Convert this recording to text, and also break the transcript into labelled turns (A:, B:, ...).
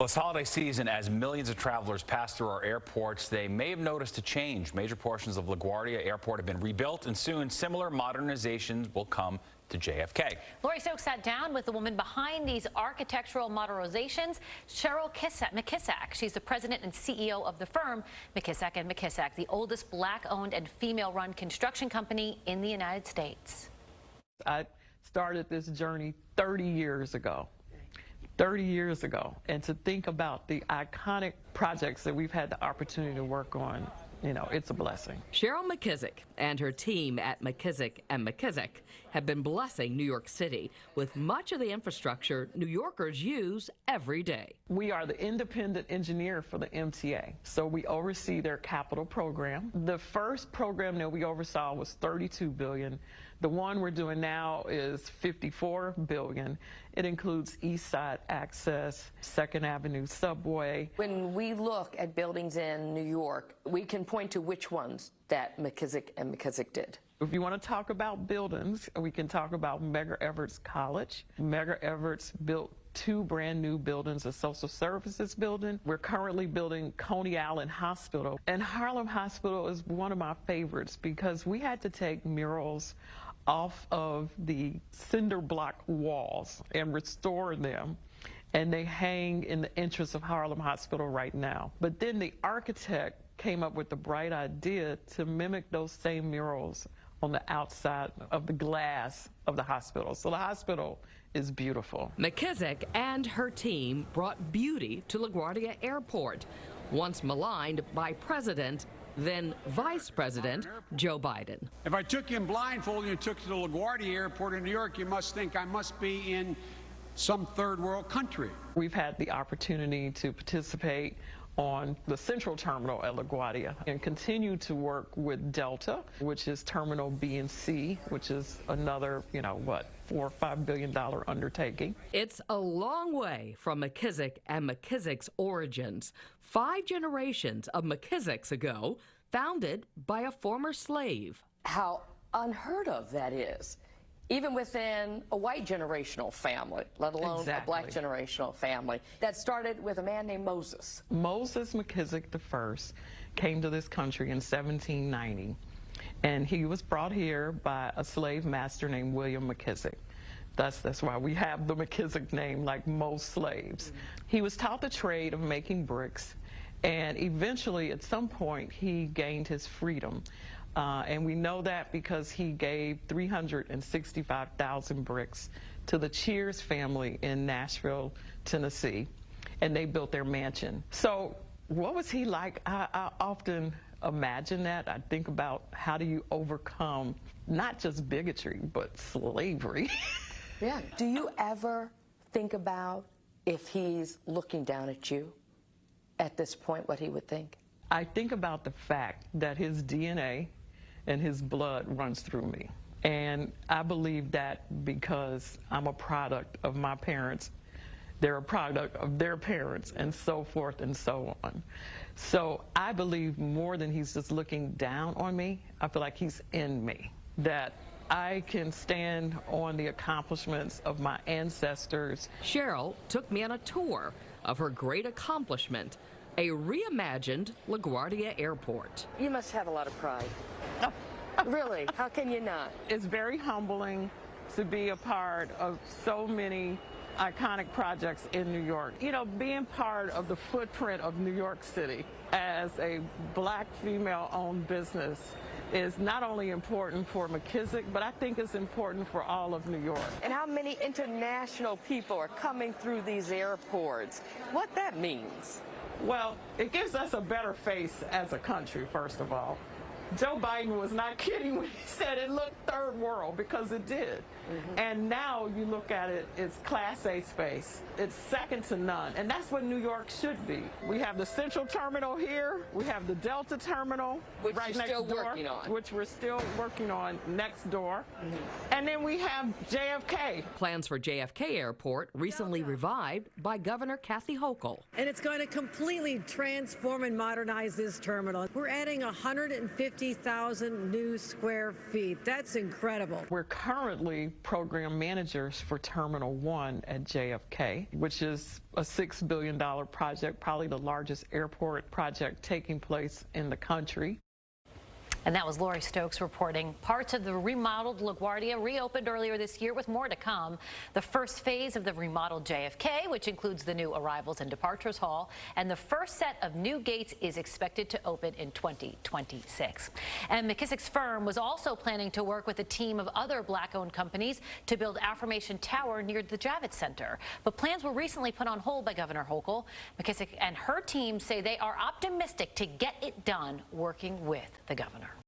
A: Well, this holiday season, as millions of travelers pass through our airports, they may have noticed a change. Major portions of LaGuardia Airport have been rebuilt, and soon similar modernizations will come to JFK.
B: Lori Stokes sat down with the woman behind these architectural modernizations, Cheryl McKissack. She's the president and CEO of the firm McKissack & McKissack, the oldest black-owned and female-run construction company in the United States.
C: I started this journey 30 years ago. 30 years ago, and to think about the iconic projects that we've had the opportunity to work on, you know, it's a blessing.
D: Cheryl McKissack and her team at McKissack & McKissack have been blessing New York City with much of the infrastructure New Yorkers use every day.
C: We are the independent engineer for the MTA, so we oversee their capital program. The first program that we oversaw was $32 billion. The one we're doing now is $54 billion. It includes East Side Access, 2nd Avenue Subway.
E: When we look at buildings in New York, we can point to which ones that McKissack & McKissack did.
C: If you want to talk about buildings, we can talk about Medgar Evers College. Medgar Evers built 2 brand new buildings, a social services building. We're currently building Coney Island Hospital. And Harlem Hospital is one of my favorites because we had to take murals off of the cinder block walls and restore them. And they hang in the entrance of Harlem Hospital right now. But then the architect came up with the bright idea to mimic those same murals on the outside of the glass of the hospital. So the hospital is beautiful.
D: McKissack and her team brought beauty to LaGuardia Airport, once maligned by President, then Vice President Joe Biden.
F: If I took you in blindfold and you took you to LaGuardia Airport in New York, you must think I must be in some third world country.
C: We've had the opportunity to participate on the central terminal at LaGuardia and continue to work with Delta, which is Terminal B and C, which is another, $4 or $5 billion undertaking.
D: It's a long way from McKissack & McKissack's origins. 5 generations of McKissacks ago, founded by a former slave.
E: How unheard of that is, even within a white generational family, let alone a black generational family, that started with a man named Moses.
C: Moses McKissack I came to this country in 1790, and he was brought here by a slave master named William McKissack. That's why we have the McKissack name, like most slaves. He was taught the trade of making bricks, and eventually, at some point, he gained his freedom. And we know that because he gave 365,000 bricks to the Cheers family in Nashville, Tennessee, and they built their mansion. So what was he like? I often imagine that. I think about how do you overcome not just bigotry, but slavery.
E: Yeah. Do you ever think about if he's looking down at you at this point, what he would think?
C: I think about the fact that his DNA and his blood runs through me. And I believe that because I'm a product of my parents, they're a product of their parents, and so forth and so on. So I believe more than he's just looking down on me, I feel like he's in me, that I can stand on the accomplishments of my ancestors.
D: Cheryl took me on a tour of her great accomplishment, a reimagined LaGuardia Airport.
E: You must have a lot of pride. Really, how can you not?
C: It's very humbling to be a part of so many iconic projects in New York. Being part of the footprint of New York City as a black female-owned business is not only important for McKissack, but I think it's important for all of New York.
E: And how many international people are coming through these airports, what that means?
C: Well, it gives us a better face as a country, first of all. Joe Biden was not kidding when he said it looked third world, because it did. And now you look at it, it's Class A space. It's second to none, and that's what New York should be. We have the Central Terminal here. We have the Delta Terminal right next door, which we're still working on next door. And then we have JFK.
D: Plans for JFK Airport recently revived by Governor Kathy Hochul.
G: And it's going to completely transform and modernize this terminal. We're adding 150,000 new square feet. That's incredible.
C: We're currently program managers for Terminal 1 at JFK, which is a $6 billion project, probably the largest airport project taking place in the country.
B: And that was Lori Stokes reporting. Parts of the remodeled LaGuardia reopened earlier this year with more to come. The first phase of the remodeled JFK, which includes the new arrivals and departures hall, and the first set of new gates is expected to open in 2026. And McKissac's firm was also planning to work with a team of other black-owned companies to build Affirmation Tower near the Javits Center. But plans were recently put on hold by Governor Hochul. McKissack and her team say they are optimistic to get it done working with the governor.